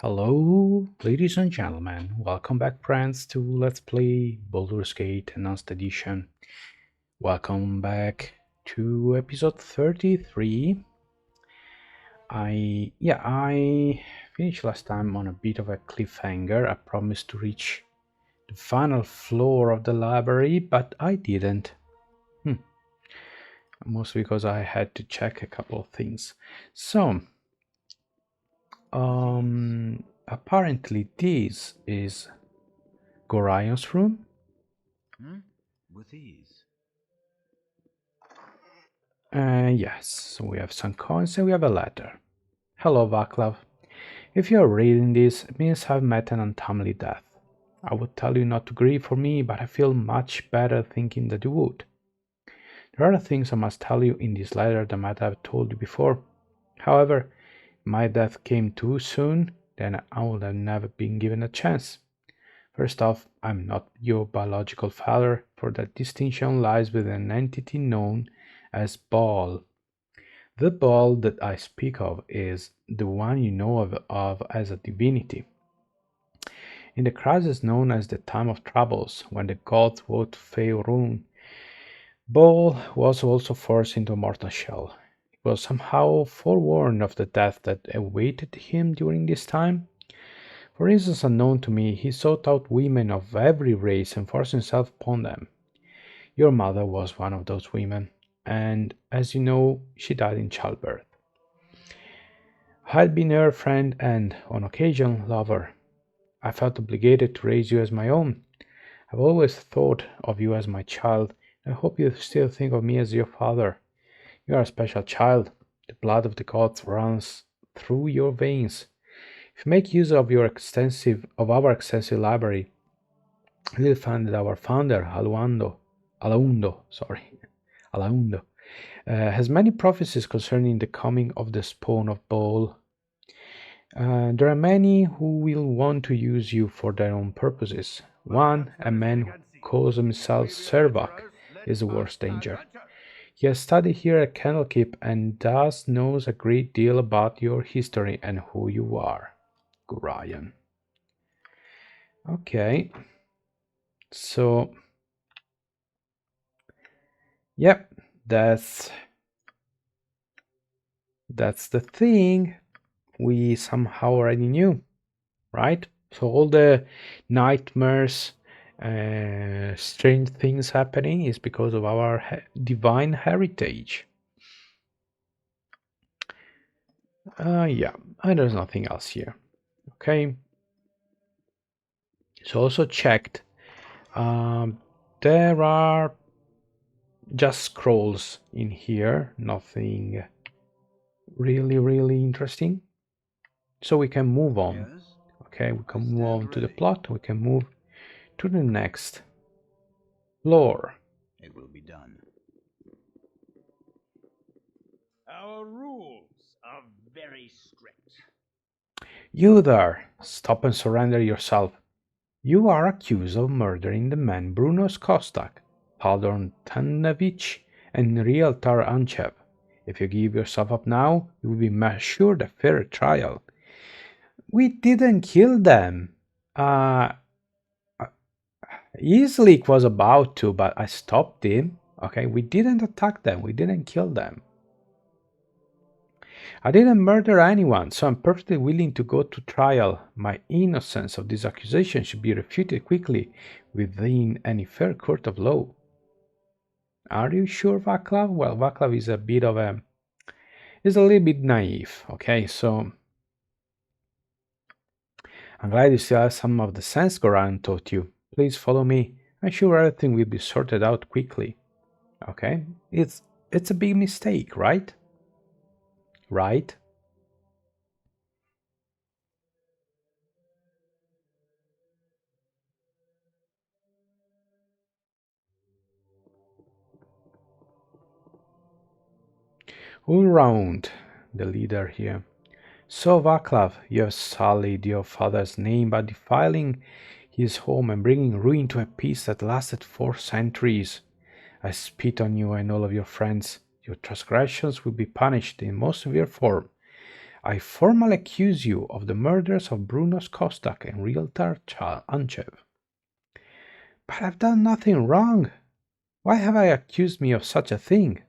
Hello, ladies and gentlemen. Welcome back, friends, to Let's Play Baldur's Gate Enhanced Edition. Welcome back to episode 33. I finished last time on a bit of a cliffhanger. I promised to reach the final floor of the library, but I didn't. Mostly because I had to check a couple of things. So, apparently this is Gorion's room. With ease. Yes, so we have some coins and we have a letter. Hello, Vaclav. If you are reading this, it means I've met an untimely death. I would tell you not to grieve for me, but I feel much better thinking that you would. There are things I must tell you in this letter that I might have told you before. However, if my death came too soon, then I would have never been given a chance. First off, I'm not your biological father, for that distinction lies with an entity known as Baal. The Baal that I speak of is the one you know of as a divinity. In the crisis known as the Time of Troubles, when the gods vowed to Faerun, Baal was also forced into a mortal shell. He was somehow forewarned of the death that awaited him during this time. For reasons unknown to me, he sought out women of every race and forced himself upon them. Your mother was one of those women, and as you know, she died in childbirth. I had been her friend and, on occasion, lover. I felt obligated to raise you as my own. I've always thought of you as my child, and I hope you still think of me as your father. You are a special child. The blood of the gods runs through your veins. If you make use of our extensive library, you will find that our founder, Alaundo, has many prophecies concerning the coming of the spawn of Baal. There are many who will want to use you for their own purposes. One, a man who calls himself Servak, is the worst danger. He has studied here at Candlekeep and thus knows a great deal about your history and who you are. Gorion. Okay. So, yep, that's the thing we somehow already knew, right? So all the nightmares, strange things happening is because of our divine heritage. Yeah, and there's nothing else here. Okay. So also checked. There are just scrolls in here, nothing really interesting. So we can move on. Yes? Okay, we can I move on stand to the ready. plot. We can move to the next lore. It will be done. Our rules are very strict. You there! Stop and surrender yourself. You are accused of murdering the men Bruno Kostak, Baldur Tanevich, and Rieltar Anchev. If you give yourself up now, you will be assured a fair trial. We didn't kill them. Uh, Islik was about to, but I stopped him. Okay, we didn't attack them. We didn't kill them. I didn't murder anyone, so I'm perfectly willing to go to trial. My innocence of this accusation should be refuted quickly within any fair court of law. Are you sure, Vaclav? Well, Vaclav is is a little bit naive. Okay, so I'm glad you still have some of the sense Goran taught you. Please follow me. I'm sure everything will be sorted out quickly. Okay, it's a big mistake, right? Right? All round, the leader here. So, Vaclav, you have sullied your father's name by defiling his home and bringing ruin to a peace that lasted 4 centuries. I spit on you and all of your friends. Your transgressions will be punished in most severe form. I formally accuse you of the murders of Brunos Kostak and realtor Anchev. But I've done nothing wrong. Why have I accused me of such a thing?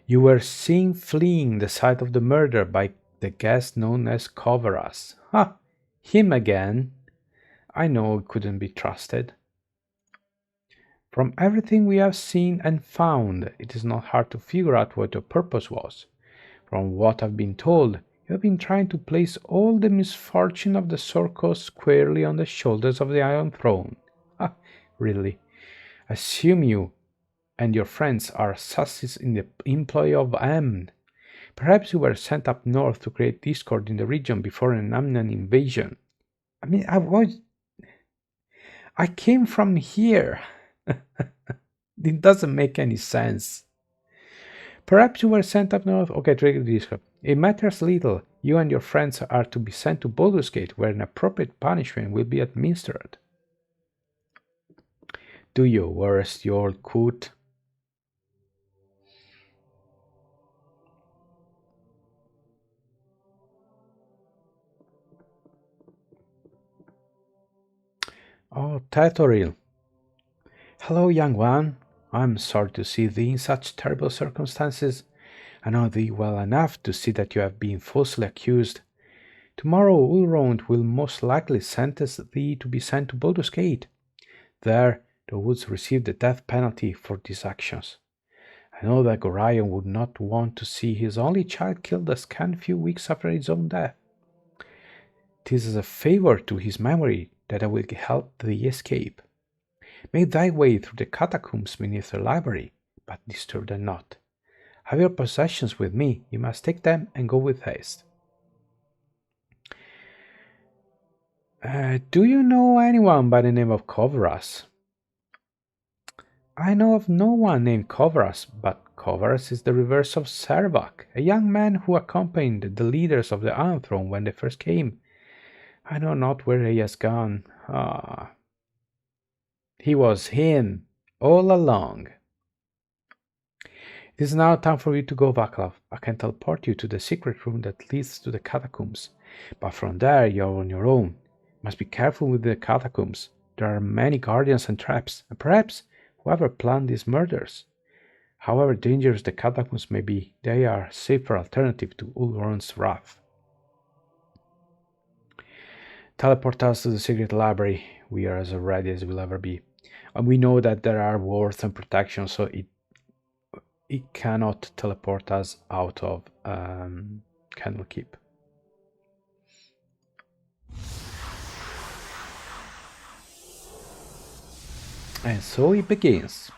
You were seen fleeing the site of the murder by the guest known as Kovaras. Ha! Him again. I know he couldn't be trusted. From everything we have seen and found, it is not hard to figure out what your purpose was. From what I've been told, you have been trying to place all the misfortune of the Sorkos squarely on the shoulders of the Iron Throne. Ah, really? Assume you and your friends are assassins in the employ of Amn. Perhaps you were sent up north to create discord in the region before an Amnan invasion. I mean, I came from here. It doesn't make any sense. Perhaps you were sent up north. Okay, trigger discord. It matters little. You and your friends are to be sent to Baldur's Gate, where an appropriate punishment will be administered. Do your worst, you old coot. Oh, Tatoril. Hello, young one. I'm sorry to see thee in such terrible circumstances. I know thee well enough to see that you have been falsely accused. Tomorrow Ulrond will most likely sentence thee to be sent to Baldur's Gate. There thou wouldst receive the death penalty for these actions. I know that Gorion would not want to see his only child killed a scant few weeks after his own death. 'Tis as a favour to his memory that I will help thee escape. Make thy way through the catacombs beneath the library, but disturb them not. Have your possessions with me, you must take them and go with haste. Do you know anyone by the name of Kovaras? I know of no one named Kovaras, but Kovaras is the reverse of Servak, a young man who accompanied the leaders of the Iron Throne when they first came. I know not where he has gone. Ah. He was him, all along. It is now time for you to go, Vaclav. I can teleport you to the secret room that leads to the catacombs, but from there you are on your own. You must be careful with the catacombs. There are many guardians and traps, and perhaps whoever planned these murders. However dangerous the catacombs may be, they are a safer alternative to Ulron's wrath. Teleport us to the secret library. We are as ready as we'll ever be. And we know that there are wards and protection, so it cannot teleport us out of Candlekeep. And so it begins.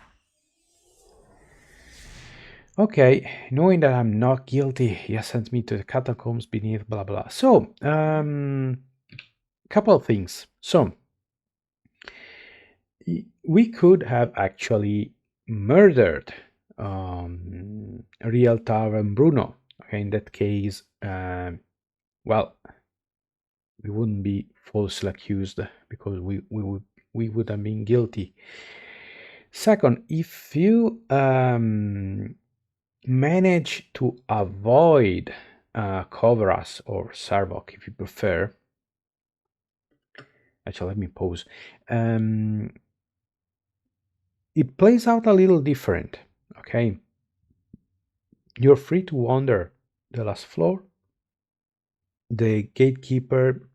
Okay, knowing that I'm not guilty, he has sent me to the catacombs beneath blah blah. So, couple of things. So, we could have actually murdered Rialtar and Bruno. Okay, in that case, well, we wouldn't be falsely accused because we would have been guilty. Second, if you manage to avoid Kovaras or Sarvok, if you prefer. Actually, let me pause. It plays out a little different. Okay, you're free to wander the last floor. The gatekeeper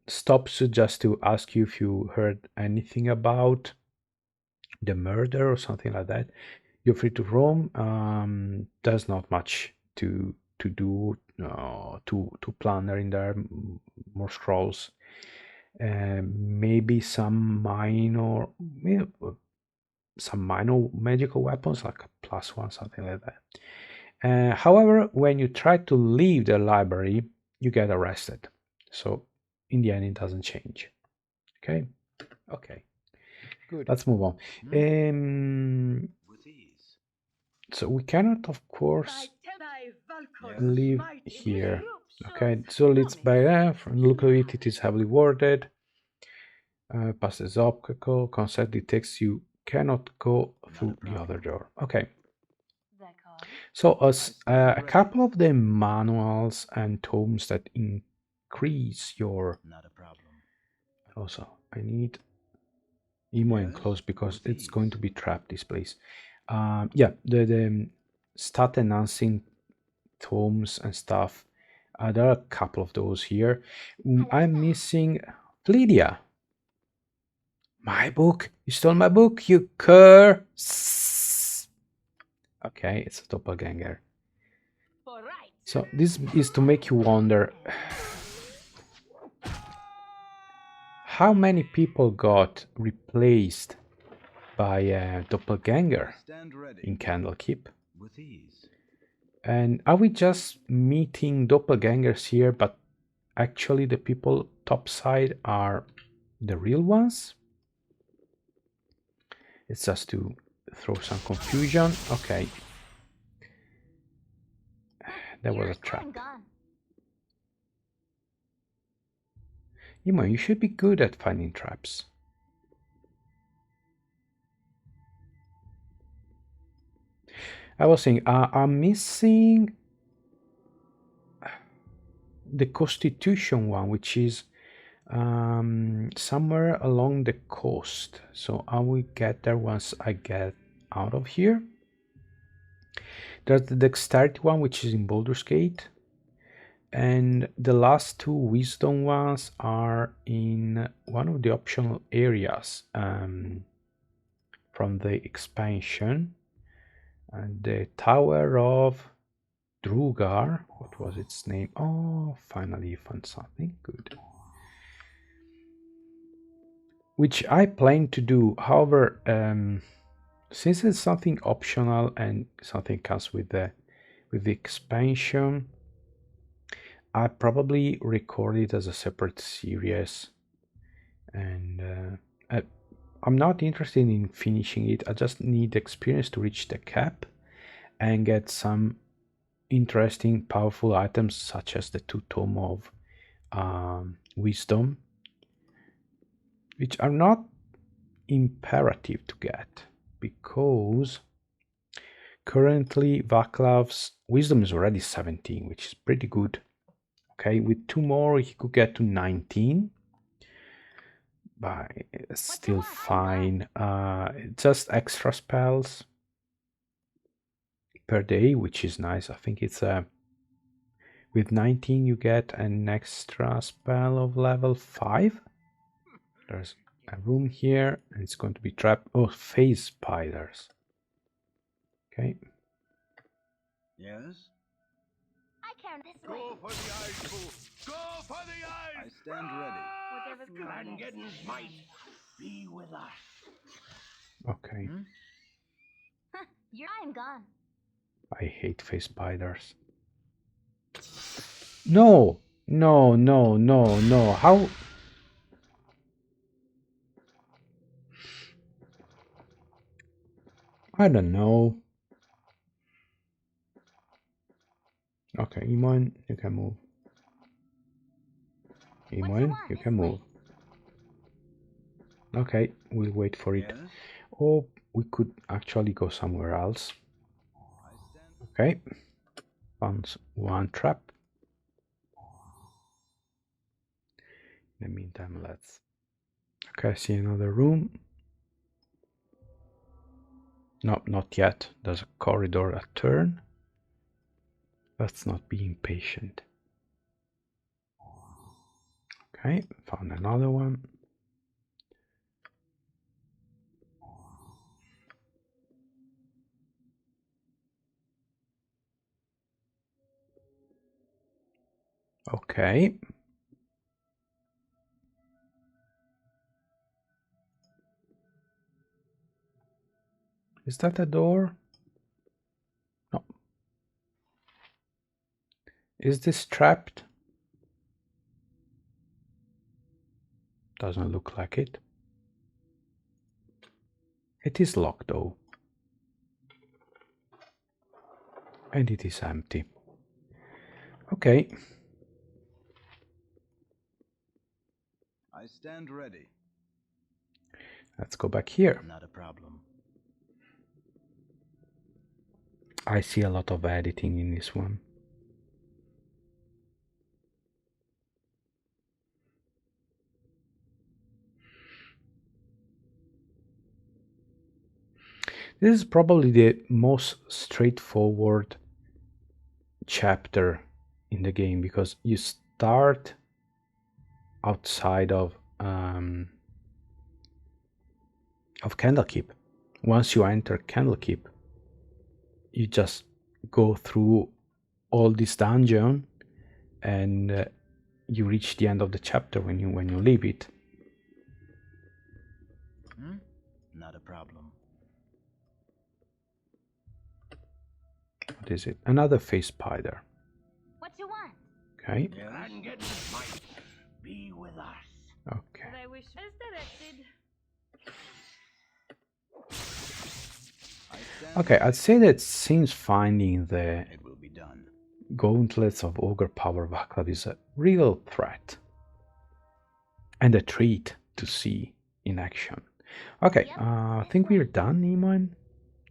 stops you just to ask you if you heard anything about the murder or something like that. You're free to roam. There's not much to do to plunder in there. More scrolls, maybe some minor magical weapons like a +1, something like that. However, when you try to leave the library, you get arrested. So in the end, it doesn't change. Okay. Good. Let's move on. So we cannot, of course, live here. Okay, so let's buy that. Look at it, it is heavily worded. Pass this obstacle. Consent detects you cannot go through the other door. Okay. So a couple of the manuals and tomes that increase your. Not a problem. Also, I need Emo Yes, enclosed because with it's going ease. to be trapped this place. Yeah, the stat enhancing tomes and stuff. There are a couple of those here. I'm missing Lydia. My book? You stole my book, you cur! Okay, it's a doppelganger. So this is to make you wonder how many people got replaced by a doppelganger Stand ready. in Candlekeep. With ease. And are we just meeting doppelgangers here, but actually the people topside are the real ones? It's just to throw some confusion. Okay. That was a trap. Imo, you should be good at finding traps. I was saying, I'm missing the Constitution one, which is somewhere along the coast. So I will get there once I get out of here. There's the Dexterity one, which is in Baldur's Gate. And the last two Wisdom ones are in one of the optional areas from the expansion. And the Tower of Drugar, what was its name? Oh, finally you found something good. Which I plan to do, however, since it's something optional and something comes with the expansion, I probably record it as a separate series. And I'm not interested in finishing it. I just need experience to reach the cap and get some interesting, powerful items such as the two tome of wisdom, which are not imperative to get because currently Vaclav's wisdom is already 17, which is pretty good. Okay, with two more he could get to 19, but it's still fine. Just extra spells per day, which is nice. I think it's with 19 you get an extra spell of level 5. There's a room here and it's going to be trapped. Oh, phase spiders. Okay. Yes? Go for the eyes, fool! Go for the I eyes! stand ready. Glangeddon's might be with us. Okay. Hmm? I hate phase spiders. No! No, no, no, no. How? I don't know. Okay, Imoen, you can move. Imoen, you can move. Okay, we'll wait for it. Yes? Or we could actually go somewhere else. I stand. Okay. Found one trap. In the meantime, let's... Okay, I see another room. No, not yet. There's a corridor, a turn. Let's not be impatient. Okay, found another one. Okay. Is that a door? No. Is this trapped? Doesn't look like it. It is locked though. And it is empty. Okay. I stand ready. Let's go back here. Not a problem. I see a lot of editing in this one. This is probably the most straightforward chapter in the game because you start outside of Candlekeep. Once you enter Candlekeep, you just go through all this dungeon, and you reach the end of the chapter when you leave it. Not a problem. What is it? Another face spider. What you want? Okay. Yes. Might be with us. Okay. I wish as directed. I stand Okay, I'd say that since finding the It will be done. gauntlets of ogre power Vaclav is a real threat and a treat to see in action. Okay, Yep, I this think way. we're done, Iman.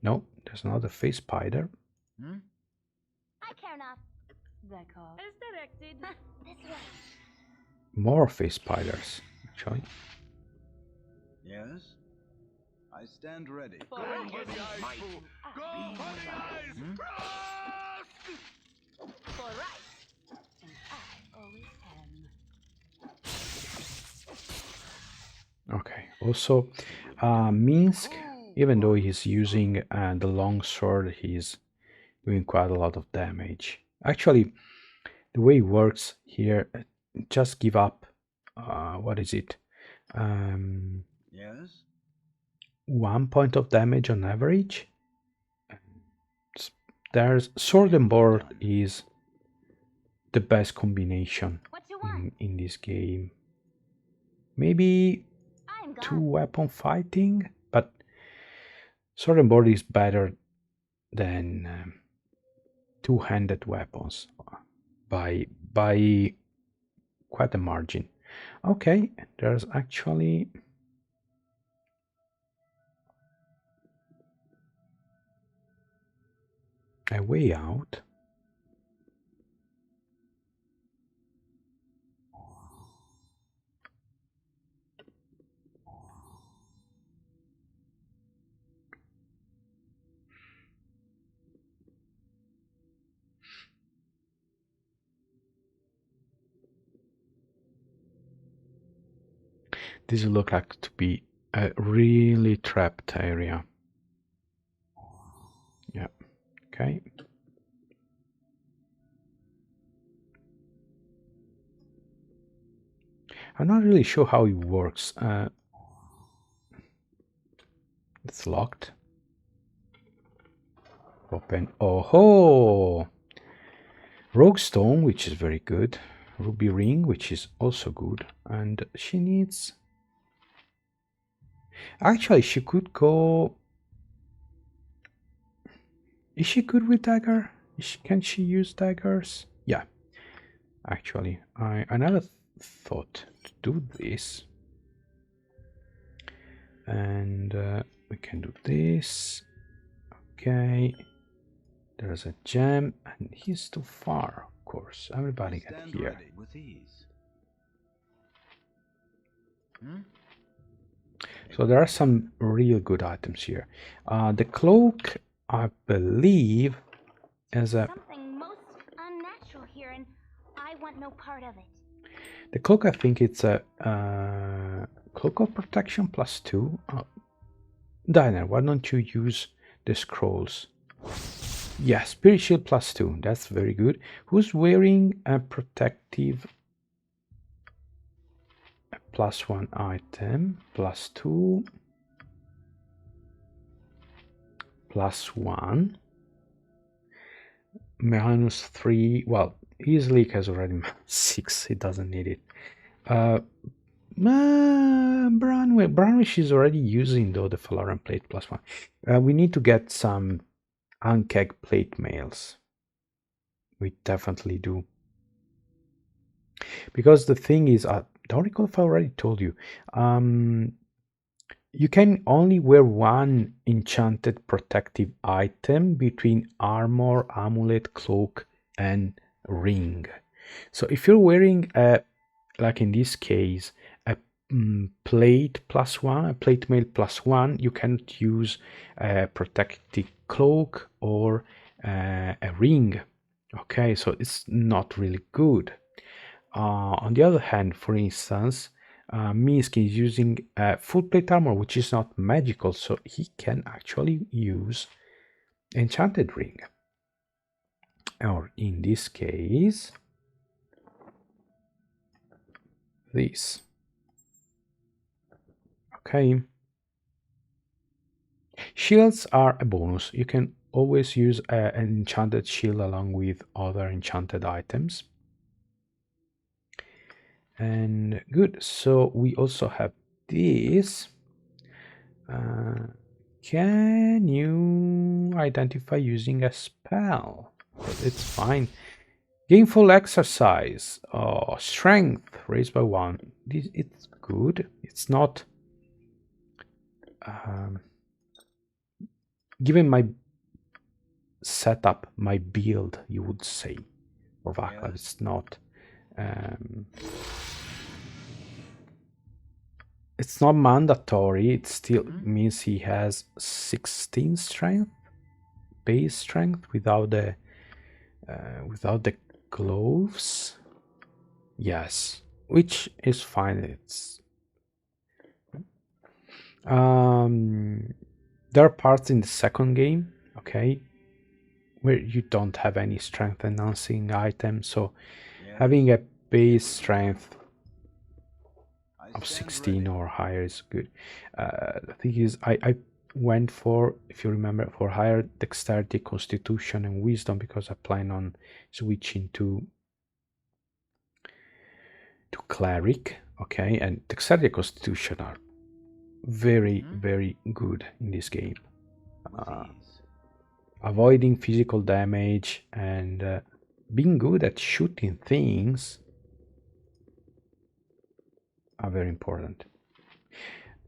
No, there's another face spider. I care not. D'accord. As directed. This way. More face spiders, actually. Yes. I stand ready. For the might be with us. For right. And I always am. Okay, also, Minsk, even though he's using the long sword, he's doing quite a lot of damage. Actually, the way it works here, just give up, what is it? Yes. 1 point of damage on average. There's sword and board is the best combination What you want? in this game. Maybe I'm two gone. weapon fighting, but sword and board is better than two-handed weapons by quite a margin. Okay, there's actually a way out. This looks like to be a really trapped area. Yeah, okay. I'm not really sure how it works. It's locked. Open. Oh ho! Rogue Stone, which is very good. Ruby Ring, which is also good. And she needs... Actually, she could go... Is she good with dagger? Can she use daggers? Yeah. Actually, I never thought to do this. And we can do this. Okay. There's a gem, and he's too far, of course. Everybody get Stand here. ready with ease. So there are some real good items here. The cloak, I believe, is a... Something most unnatural here, and I want no part of it. The cloak, I think it's a cloak of protection +2. Diner, why don't you use the scrolls? Yeah, spirit shield +2. That's very good. Who's wearing a protective +1 item? +2 +1 -3. Well, his leak has already -6. He doesn't need it. Branwish is already using though the Falaran plate +1. We need to get some Ankeg plate mails. We definitely do. Because the thing is, I don't recall if I already told you. You can only wear one enchanted protective item between armor, amulet, cloak, and ring. So if you're wearing a, like in this case, a plate plus one, a plate mail plus one, you cannot use a protective cloak or a ring. Okay, so it's not really good. On the other hand, for instance, Misk is using full plate armor, which is not magical, so he can actually use enchanted ring. Or in this case, this. Okay. Shields are a bonus. You can always use an enchanted shield along with other enchanted items. And good, so we also have this. Can you identify using a spell? It's fine. Gainful exercise. Oh, strength raised by one. It's good. It's not. Given my setup, my build, you would say, for Vaclav, it's not. It's not mandatory. It still means he has 16 strength, base strength without the gloves. Yes, which is fine. It's there are parts in the second game, okay, where you don't have any strength enhancing items, so having a base strength of 16 or higher is good. The thing is, I went for, if you remember, for higher dexterity, constitution, and wisdom because I plan on switching to cleric. Okay, and dexterity, constitution are very good in this game. Avoiding physical damage and being good at shooting things are very important.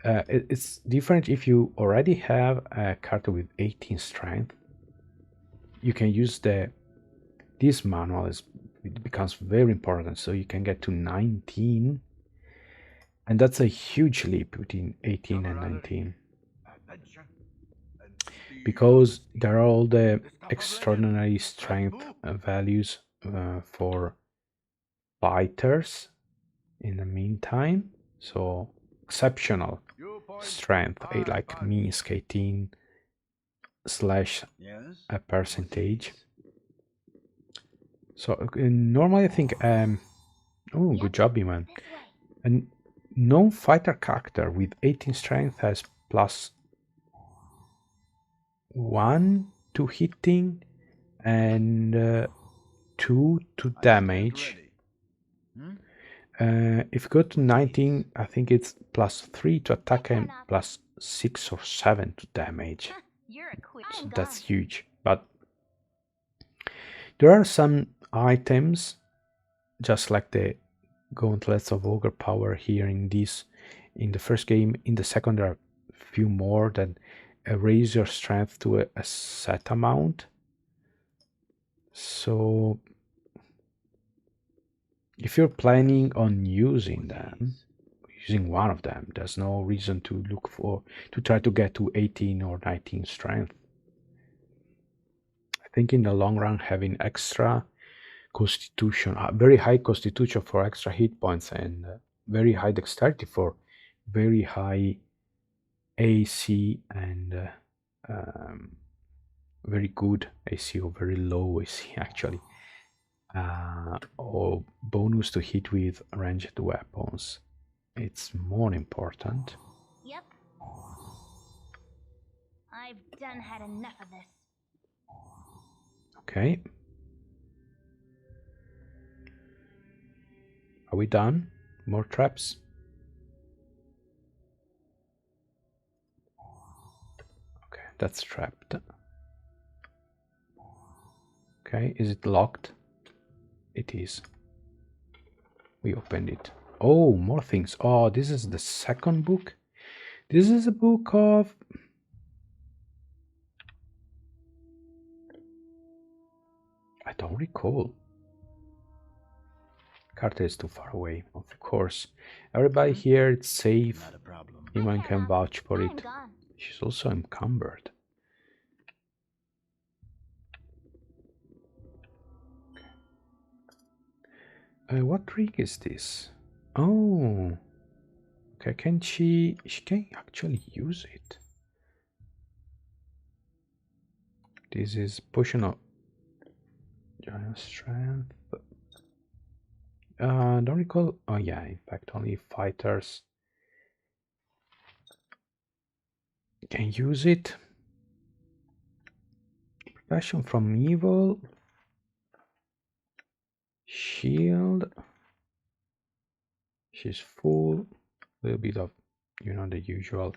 It's different if you already have a character with 18 strength. You can use this manual, it becomes very important, so you can get to 19, and that's a huge leap between 18 and 19, because there are all the extraordinary strength values for fighters in the meantime. So exceptional strength, like Minsk 18 slash a percentage. So normally I think oh, good job, man. A non-fighter character with 18 strength has +1 to hitting and 2 to damage. If you go to 19, I think it's +3 to attack and +6 or 7 to damage. So that's huge. But there are some items, just like the gauntlets of ogre power here in the first game. In the second, there are a few more that raise your strength to a set amount. So if you're planning on using one of them, there's no reason to try to get to 18 or 19 strength. I think in the long run, having extra constitution, very high constitution for extra hit points, and very high dexterity for very high AC, and very good AC or very low AC actually, or bonus to hit with ranged weapons. It's more important. Yep. I've done had enough of this. Okay. Are we done? More traps? Okay, that's trapped. Okay, is it locked? It is. We opened it. Oh, more things. Oh, this is the second book. This is a book of... I don't recall. Carter is too far away, of course. Everybody here, it's safe. Not a problem. Anyone can vouch for I'm it. gone. She's also encumbered. What ring is this? Oh, okay. Can she can actually use it. This is potion of giant strength. Don't recall. Oh yeah, in fact, only fighters can use it. Protection from evil. Shield. She's full. A little bit of, you know, the usual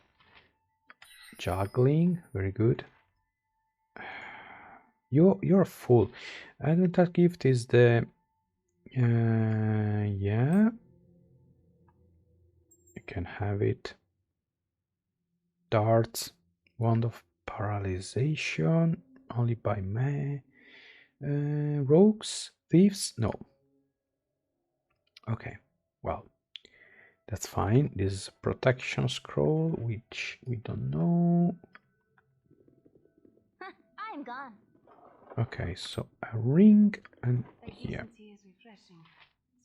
juggling. Very good. You're full. And that gift is the yeah. You can have it. Darts, wand of paralyzation, only by me. Rogues, thieves, no. Okay, well, that's fine. This is a protection scroll, which we don't know. I'm gone. Okay, so a ring and The here. tea is refreshing.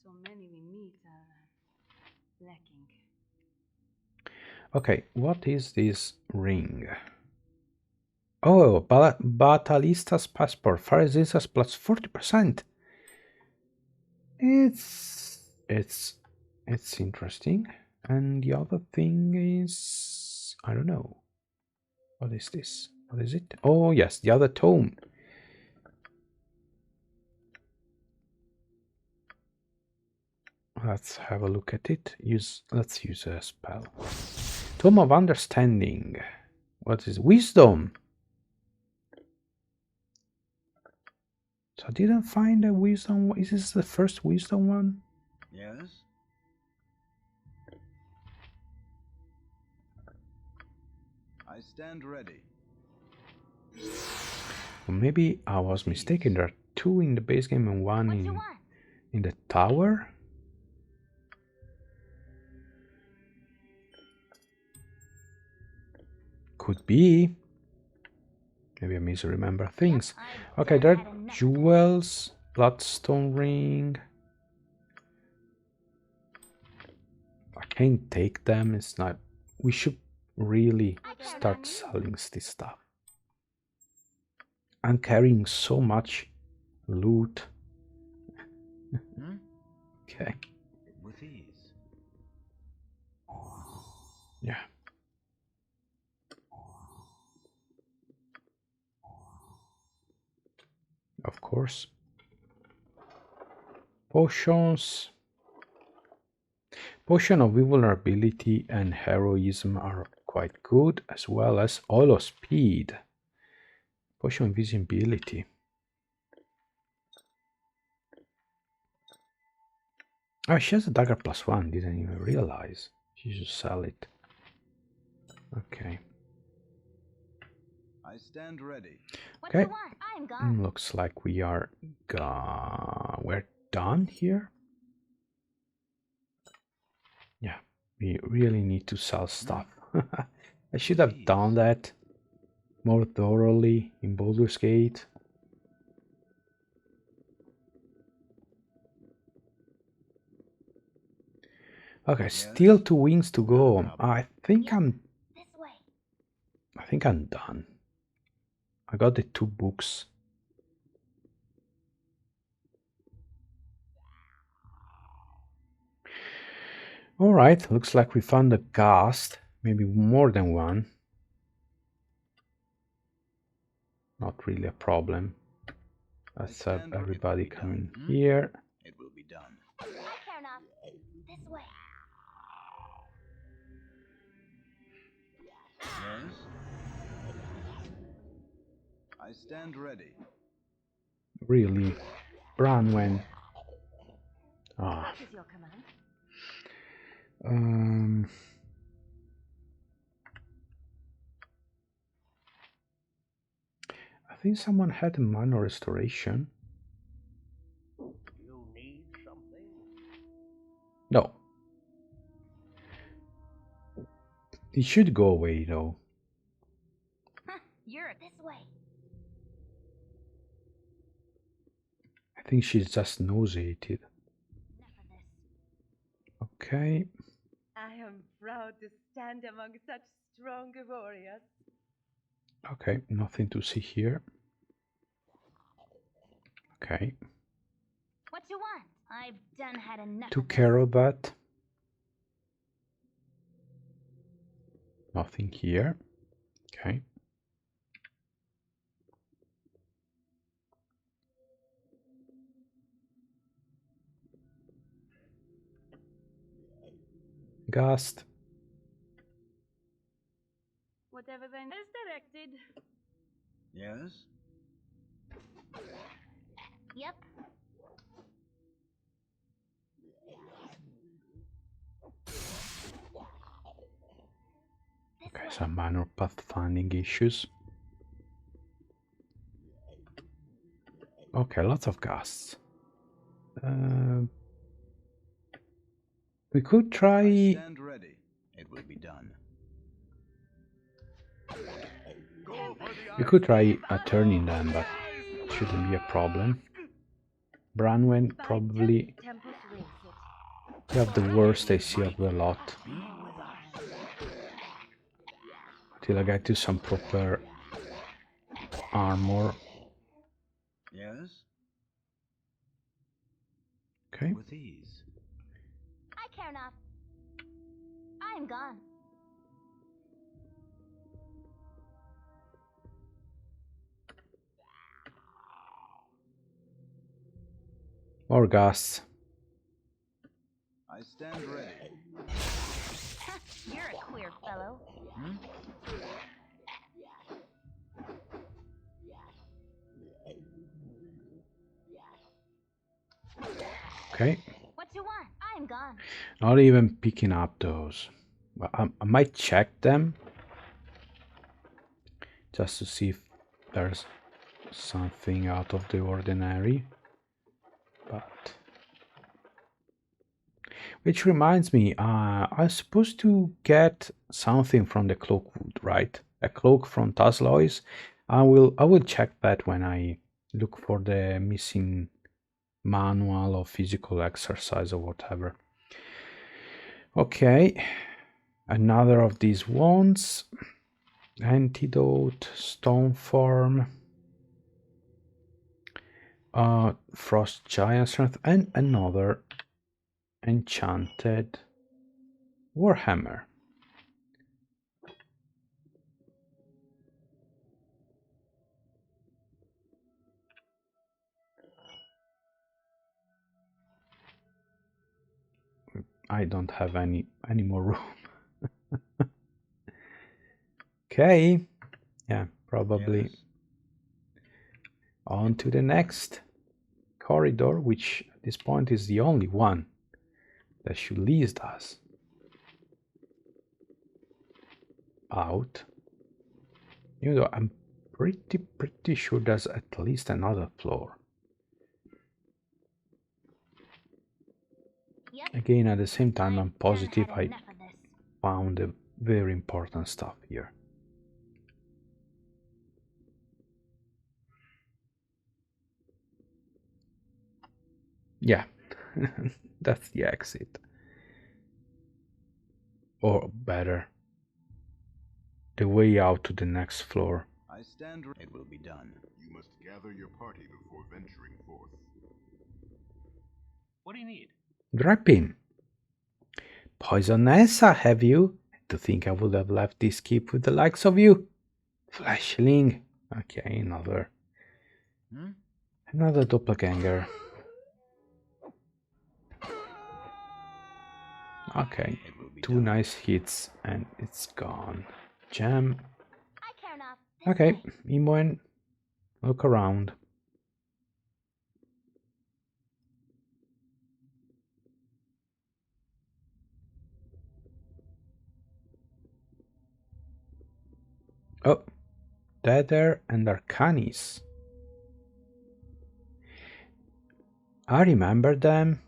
So many we meet are lacking. Okay, what is this ring? Oh, Batalista's passport. Fire resistance plus 40%. It's interesting. And the other thing is, I don't know. What is this? What is it? Oh yes, the other tome. Let's have a look at it. Let's use a spell. Tome of Understanding. What is wisdom? So I didn't find a wisdom. Is this the first wisdom one? Yes? I stand ready. Or maybe I was mistaken. There are two in the base game and one What you want? in the tower. Could be. Maybe I misremember things. Okay, there are jewels, bloodstone ring. I can't take them. It's not. We should really start selling this stuff. I'm carrying so much loot. Hmm? Okay. With ease. Yeah. Of course. Potions. Potion of invulnerability and heroism are quite good, as well as oil of speed. Potion of visibility. Oh, she has a dagger +1. Didn't even realize. She should sell it. Okay. I stand ready. What Okay. you want? I'm gone. Looks like we are we're done here. Yeah, we really need to sell stuff. I should have done that more thoroughly in Baldur's Gate. Okay, still 2 wings to go. I think I'm This way. done. I got the 2 books. Alright, looks like we found a ghast. Maybe more than one. Not really a problem. Let's have everybody coming here. It will be done. I care not. This way. Yes? I stand ready. Really, Branwen. Ah. What is your command? think someone had a minor restoration. You need something? No. It should go away though. You're this way. I think she's just nauseated. Enough of this. Okay. I am proud to stand among such strong warriors. Okay, nothing to see here. Okay. What you want? I've done had enough. Took of this. care of that. Nothing here. Okay. Gust. Whatever then is directed. Yes? Yep. This Okay, way. some minor pathfinding issues. Okay, lots of gusts. We could I try. stand ready. It will be done. We could try turning them, but it shouldn't be a problem. Branwen probably Tempus wills it. have the worst AC of the lot. Till I get to some proper armor. Yes? Okay. With ease. I care not. I'm gone. More gusts. I stand ready. You're a queer fellow. Hmm? Okay. What you want? I'm gone. Not even picking up those. But I might check them. Just to see if there's something out of the ordinary. But... Which reminds me, I'm supposed to get something from the cloakwood, right? A cloak from Taslois. I will check that when I look for the missing manual or physical exercise or whatever. Okay, another of these wands. Antidote, stone form, frost giant strength, and another enchanted warhammer. I don't have any more room. Okay, yeah, probably Yes? on to the next corridor, which at this point is the only one that should lead us out. Even though I'm pretty sure there's at least another floor. Yep. Again, at the same time, I'm I've positive done had I enough of this. found the very important stuff here. Yeah, that's the exit. Or better, the way out to the next floor. I stand ready. It will be done. You must gather your party before venturing forth. What do you need? Drapping. Poisonessa, have you? To think I would have left this keep with the likes of you. Flashling. Okay, another. Hmm? Another doppelganger. Okay, It will be two done. nice hits and it's gone. Jam. I care not. This Okay, way. Imoen, look around. Oh, Deader and Arcanis. I remember them.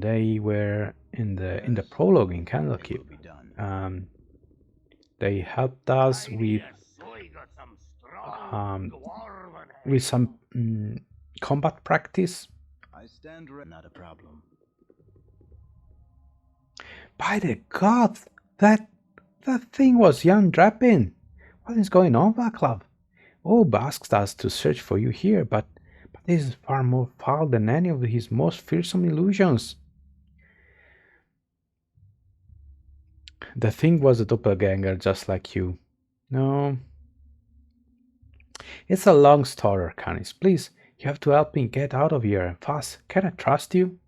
They were in the prologue in It Candlekeep. will be done. They helped us with some combat practice. I stand ready. Not a problem. By the gods, that thing was young Drappin. What is going on, Vaclav? Ob asked us to search for you here, but this is far more foul than any of his most fearsome illusions. The thing was a doppelganger just like you. No. It's a long story, Arcanis. Please, you have to help me get out of here and fast. Can I trust you?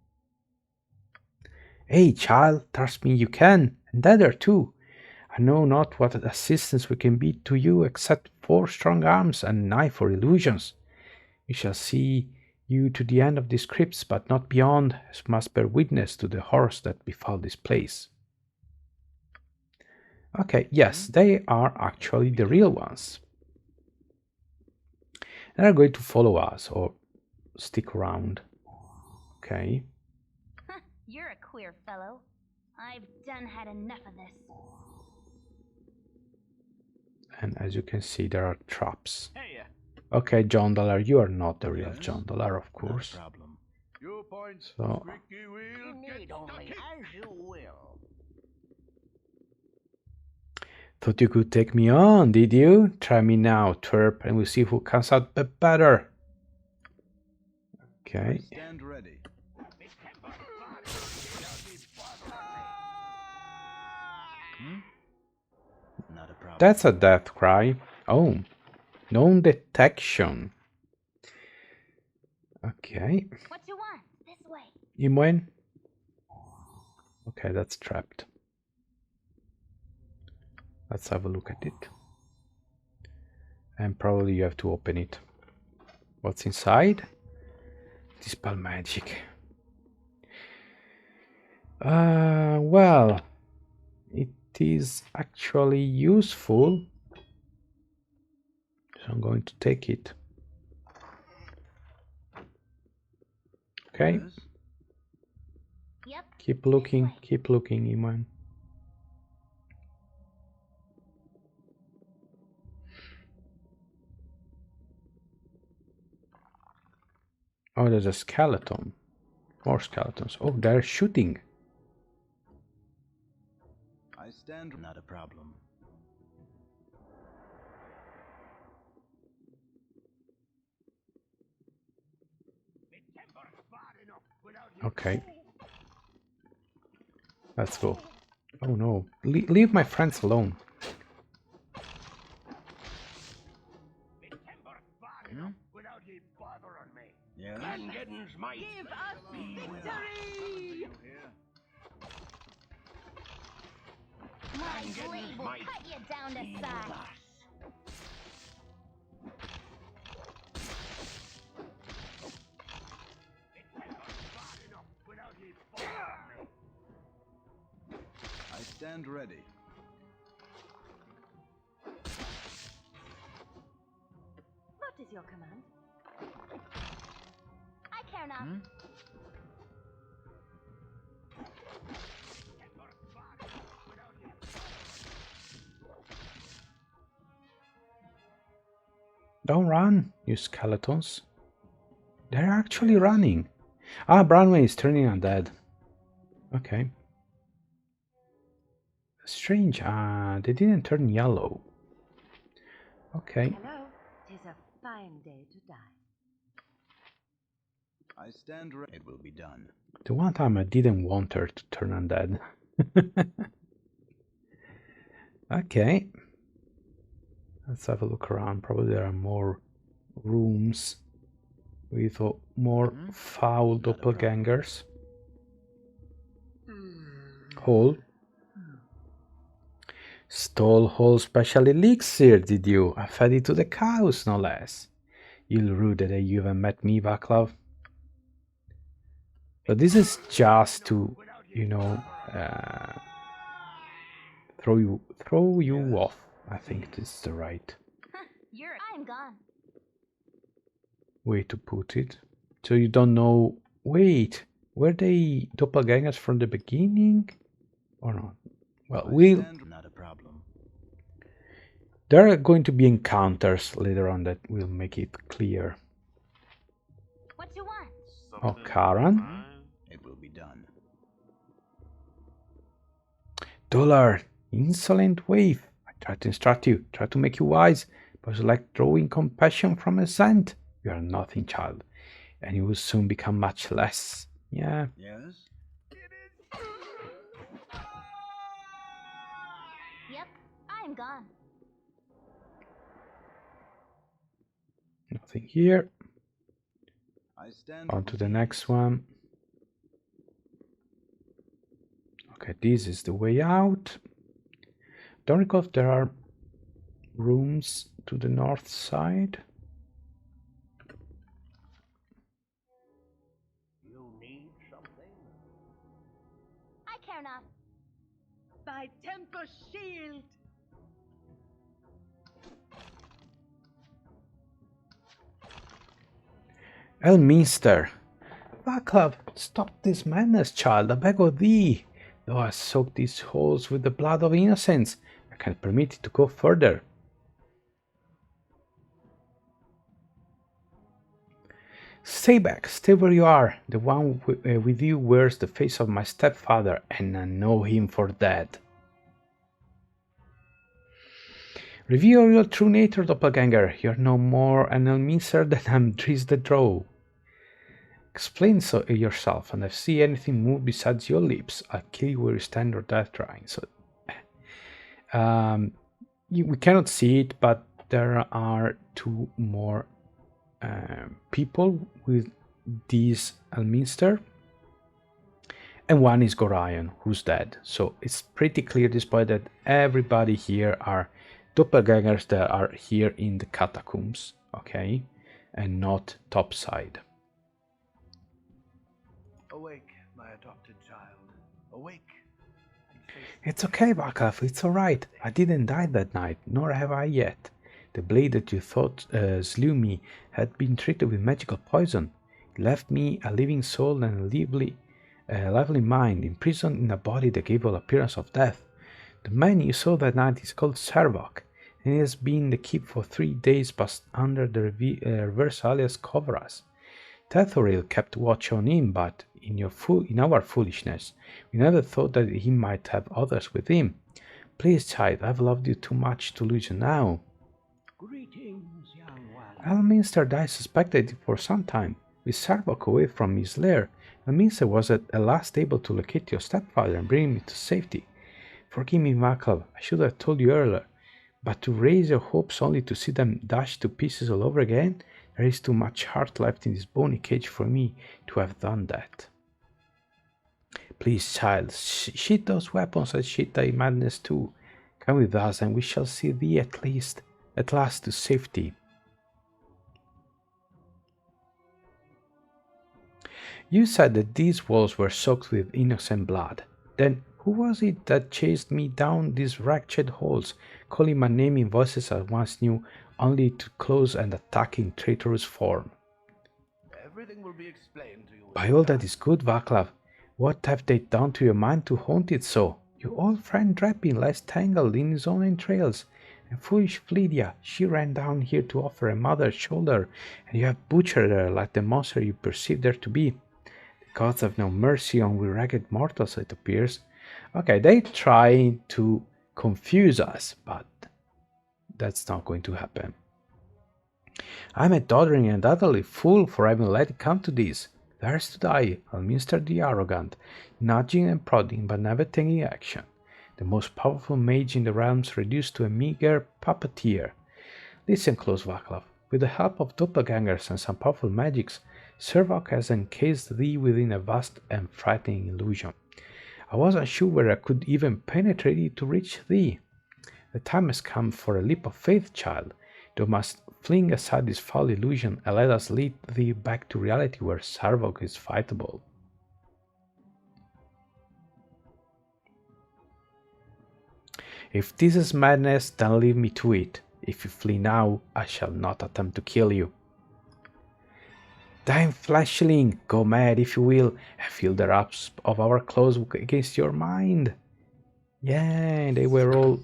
Hey, child, trust me you can, and Deader too. I know not what assistance we can be to you except 4 strong arms and an eye for illusions. We shall see you to the end of these crypts, but not beyond, as must bear witness to the horrors that befall this place. Okay, yes, they are actually the real ones. And are going to follow us or stick around. Okay. You're a queer fellow. I've done had enough of this. And as you can see, there are traps. Hey, Okay, John Dollar, you are not the real Yes? John Dollar, of not a course. problem. Your point, So- squeaky wheel. Need only as you will. Thought you could take me on, did you? Try me now, twerp, and we'll see who comes out better. I Okay. stand ready. Not a problem. That's a death cry. Oh, known detection. Okay. What you want? This way. Imoen? Okay, that's trapped. Let's have a look at it. And probably you have to open it. What's inside? Dispel magic. Well, it is actually useful. So I'm going to take it. Okay, Yes? Yep. keep looking, Iman. Oh, there's a skeleton. More skeletons. Oh, they're shooting. I stand. Not a problem. Okay. Let's go. Oh no. Leave my friends alone. Yes? Mangeddon's might. Give us victory! My blade will cut you down to size. I stand ready. What is your command? I care not. Don't run, you skeletons. They're actually running. Ah, Branway is turning undead. Okay. Strange. They didn't turn yellow. Okay. Hello. 'Tis a fine day to die. I stand ready. It will be done. The one time I didn't want her to turn undead. Okay. Let's have a look around. Probably there are more rooms with more foul doppelgangers. Hole. Stole whole special elixir, did you? I fed it to the cows, no less. You'll rue the day you even met me, Vaclav. But this is just to, you know, throw you off. I think this is the right I'm gone. way to put it. So you don't know. Wait, were they doppelgangers from the beginning or not? Well, Not a problem. there are going to be encounters later on that will make it clear. What you want? Oh, Karen? It will be done. Dollar, insolent wave. I tried to instruct you, tried to make you wise, but it's like drawing compassion from a sand. You are nothing, child, and you will soon become much less. Yeah. Yes? Yep, I'm gone. Nothing here. I stand. On to the next one. Okay, this is the way out. Don't recall if there are rooms to the north side. You need something? I care not. By Tempest shield! Elminster. Vaclav, stop this madness, child, I beg of thee. Thou hast soaked these halls with the blood of innocents. I can't permit it to go further. Stay back, stay where you are. The one with you wears the face of my stepfather, and I know him for dead. Reveal your true nature, doppelganger. You're no more an Elminster than I'm Dries the Drow. Explain yourself, and if I see anything move besides your lips, I'll kill you where you stand or die trying. So, we cannot see it, but there are two more people with this Elminster, and one is Gorion, who's dead. So it's pretty clear at this point that everybody here are doppelgangers that are here in the catacombs, okay, and not topside. Awake, my adopted child. Awake. It's okay, Vaclav, it's alright. I didn't die that night, nor have I yet. The blade that you thought slew me had been treated with magical poison. It left me a living soul and a lively mind, imprisoned in a body that gave all appearance of death. The man you saw that night is called Servok, and he has been in the keep for 3 days past under the reverse alias Kovras. Tethoril kept watch on him, but in our foolishness, we never thought that he might have others with him. Please, child, I've loved you too much to lose you now. Greetings, young one. Elminster died suspected for some time. With Servok away from his lair, Elminster was at last able to locate your stepfather and bring him to safety. Forgive me, Vaclav, I should have told you earlier, but to raise your hopes only to see them dashed to pieces all over again, there is too much heart left in this bony cage for me to have done that. Please, child, sheath those weapons and sheath thy madness too. Come with us, and we shall see thee at last to safety. You said that these walls were soaked with innocent blood. Then who was it that chased me down these wretched halls, calling my name in voices I once knew, only to close and attack in traitorous form? Everything will be explained to you. By all that is good, Vaclav, what have they done to your mind to haunt it so? Your old friend Drappin lies tangled in his own entrails, and foolish Fledia, she ran down here to offer a mother's shoulder, and you have butchered her like the monster you perceived her to be. The gods have no mercy on we ragged mortals, it appears. Okay, they try to confuse us, but that's not going to happen. I'm a doddering and utterly fool for having let it come to this. There's to die, Elminster the Arrogant, nudging and prodding but never taking action. The most powerful mage in the realms reduced to a meager puppeteer. Listen close, Vaclav. With the help of doppelgangers and some powerful magics, Servok has encased thee within a vast and frightening illusion. I wasn't sure where I could even penetrate it to reach thee. The time has come for a leap of faith, child. Thou must fling aside this foul illusion and let us lead thee back to reality where Servok is fightable. If this is madness, then leave me to it. If you flee now, I shall not attempt to kill you. Damn fleshling, go mad if you will. I feel the wraps of our claws against your mind. Yeah, they were all...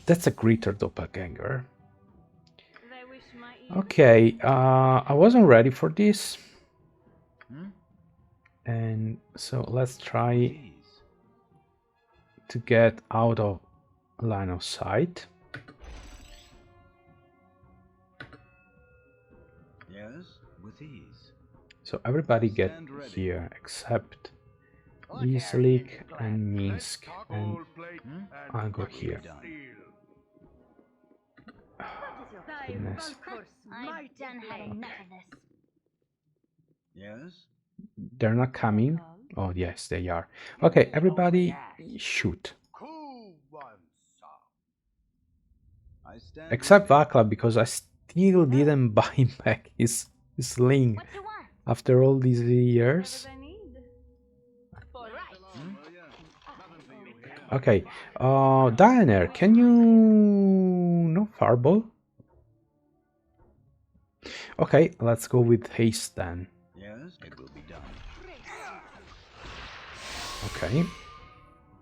That's a greater doppelganger. They wish my evil. Okay, I wasn't ready for this. Hmm? And so let's try Please. to get out of line of sight. Yes, with ease. So everybody get Stand ready. here except Islik and Minsk, and Hmm? I'll go here. Done. Goodness. I've done had enough of this. Yes? They're not coming. Oh yes, they are. Okay, everybody shoot. I stand Except ready. Vaclav, because I still didn't buy back his sling What do you want? after all these years. Whatever they need. Hmm? Okay, Diana, can you... No fireball? Okay, let's go with haste then. Yes, it will be done. Okay,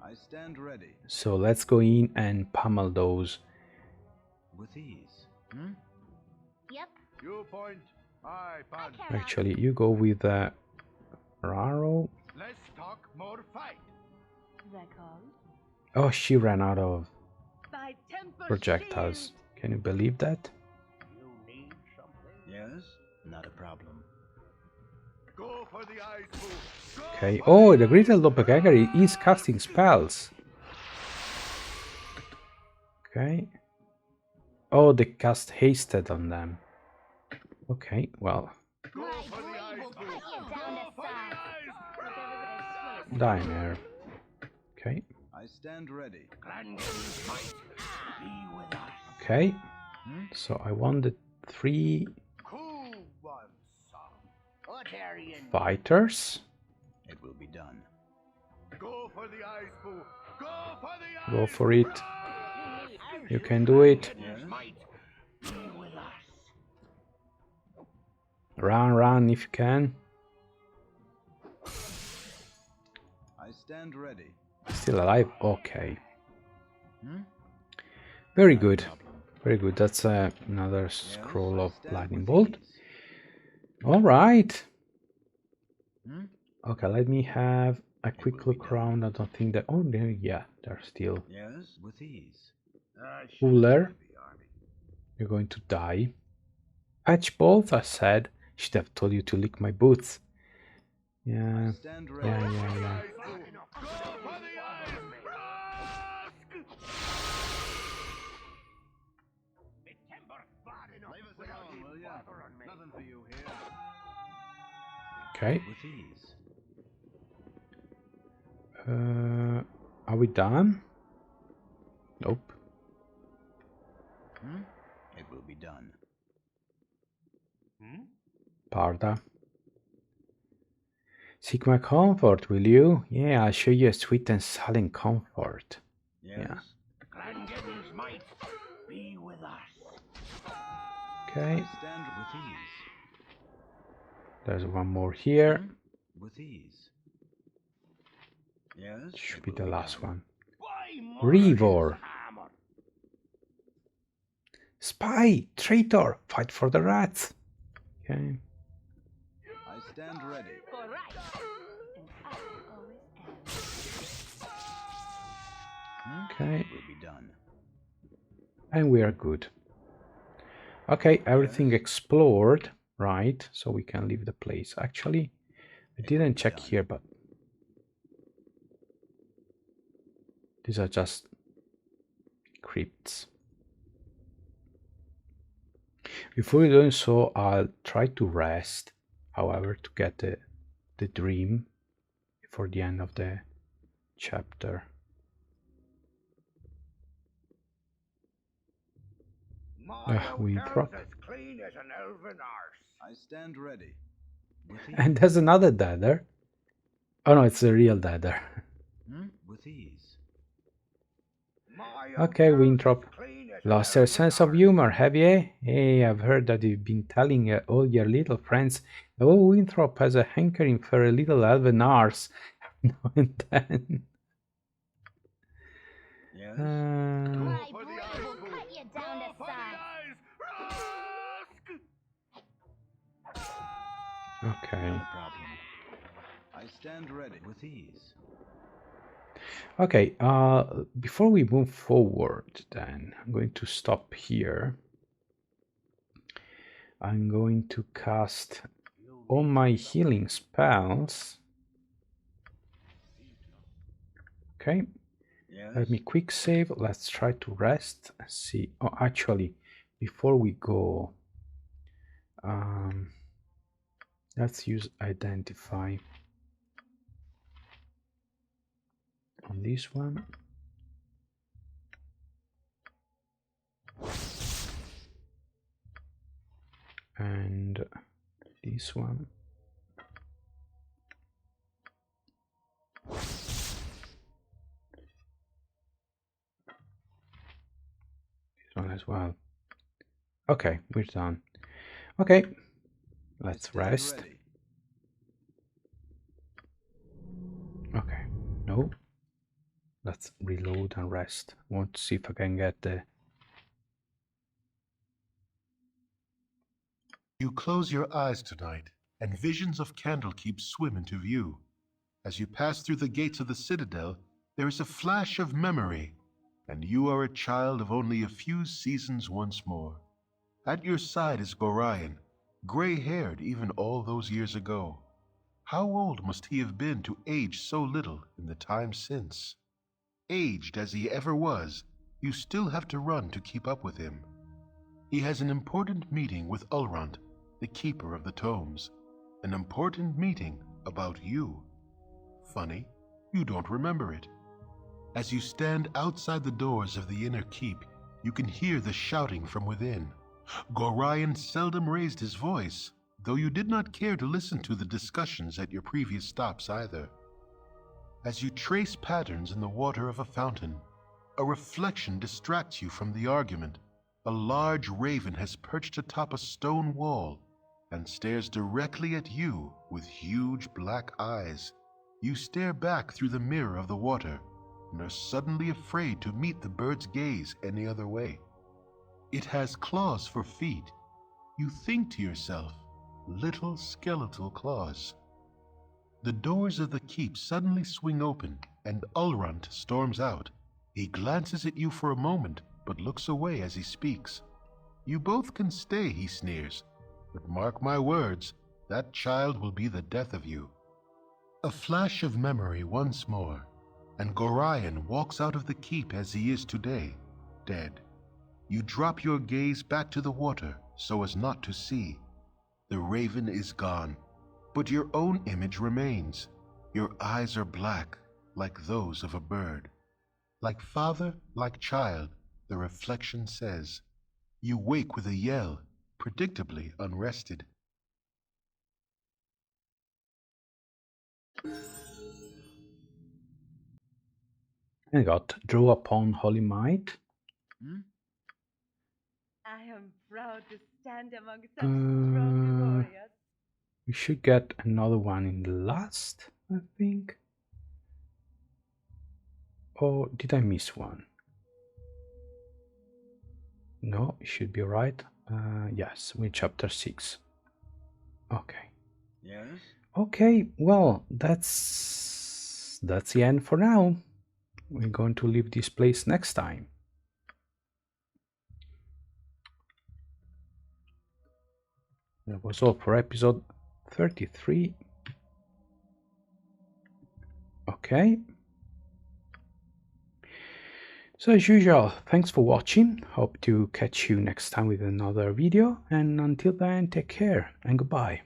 I stand ready. so let's go in and pummel those. With ease. Hmm? Yep. You point, I I punch. care not. Actually, you go with Raro. Let's talk more fight. They call. Oh, she ran out of By temper projectiles. shield. Can you believe that? You need something? Yes, not a problem. Go for the ice pool. Go Okay. for Oh, the the greater ice doppelganger is casting spells. Okay. Oh, they cast hasted on them. Okay, well, Go My for the blade ice will pool. cut you Go down to for the size. ice. Diner. Okay, I stand ready. Clandon's might be with us. okay. Hmm? So I want the 3 Who wants some? Otarian. fighters. It will be done. Go for the ice pool. Go for the Go ice for it. pool. You can do it. Yes? Might be with us. Run if you can. I stand ready. Still alive? Okay. Hmm? Very Not a good. problem. Very good. That's another Yes, scroll I of stand lightning with bolt. ease. All right. Hmm? Okay, let me have a It quick will be look done. around. I don't think that... Oh, there, yeah, they're still... Yes, with ease. Cooler. You're going to die. Patch bolt, I said. Should have told you to lick my boots. Yeah, I stand ready. yeah. Leave us alone, will ya? Nothing for you here. Okay. With ease. Are we done? Nope. Hmm? It will be done. Parda. Seek my comfort, will you? Yeah, I'll show you a sweet and sullen comfort. Yes? Yeah. Clandon's might be with us. Okay, I stand with ease. there's one more here. Hmm? With ease. Yes? Should it be will the last done. one. By Revor. hammer. Spy! Traitor! Fight for the rats! Okay. I stand ready. For right. And I always am. Hmm? Okay. It will be done. And we are good. Okay, everything Yes. explored, right? So we can leave the place. Actually, I It will didn't be check done. here, but these are just crypts. Before doing so, I'll try to rest, however, to get the dream before the end of the chapter. We drop. as clean as an elven arse. I stand ready. With ease. And there's another dagger. Oh no, it's a real dagger. Hmm? With ease. Okay, Winthrop. Lost your sense of humor, have you? Hey, I've heard that you've been telling all your little friends. Oh, Winthrop has a hankering for a little elven arse now and then. Yes? My blade will cut you down to size. Okay. No problem. I stand ready. With ease. Okay, before we move forward, then I'm going to stop here. I'm going to cast all my healing spells. Okay, Yes? let me quick save. Let's try to rest and see. Oh, actually, before we go, let's use identify on this one. And this one. This one as well. Okay, we're done. Okay, let's rest. Ready. Okay, no. Let's reload and rest. Want to see if I can get the... You close your eyes tonight, and visions of Candlekeep swim into view. As you pass through the gates of the citadel, there is a flash of memory, and you are a child of only a few seasons once more. At your side is Gorion, gray-haired even all those years ago. How old must he have been to age so little in the time since? Aged as he ever was, you still have to run to keep up with him. He has an important meeting with Ulrond, the keeper of the tomes. An important meeting about you. Funny, you don't remember it. As you stand outside the doors of the inner keep, you can hear the shouting from within. Gorion seldom raised his voice, though you did not care to listen to the discussions at your previous stops either. As you trace patterns in the water of a fountain, a reflection distracts you from the argument. A large raven has perched atop a stone wall and stares directly at you with huge black eyes. You stare back through the mirror of the water and are suddenly afraid to meet the bird's gaze any other way. It has claws for feet. You think to yourself, little skeletal claws. The doors of the keep suddenly swing open and Ulrond storms out. He glances at you for a moment, but looks away as he speaks. You both can stay, he sneers, but mark my words, that child will be the death of you. A flash of memory once more, and Gorion walks out of the keep as he is today, dead. You drop your gaze back to the water so as not to see. The raven is gone, but your own image remains. Your eyes are black, like those of a bird. Like father, like child, the reflection says. You wake with a yell, predictably unrested. I got draw upon Holy Might. I am proud to stand among such strong warriors. We should get another one in the last, I think. Or did I miss one? No, it should be right. Yes, we're chapter 6. Okay. Yes? Okay, well, that's the end for now. We're going to leave this place next time. That was all for episode 33. Okay. So as usual, thanks for watching. Hope to catch you next time with another video. And until then, take care and goodbye.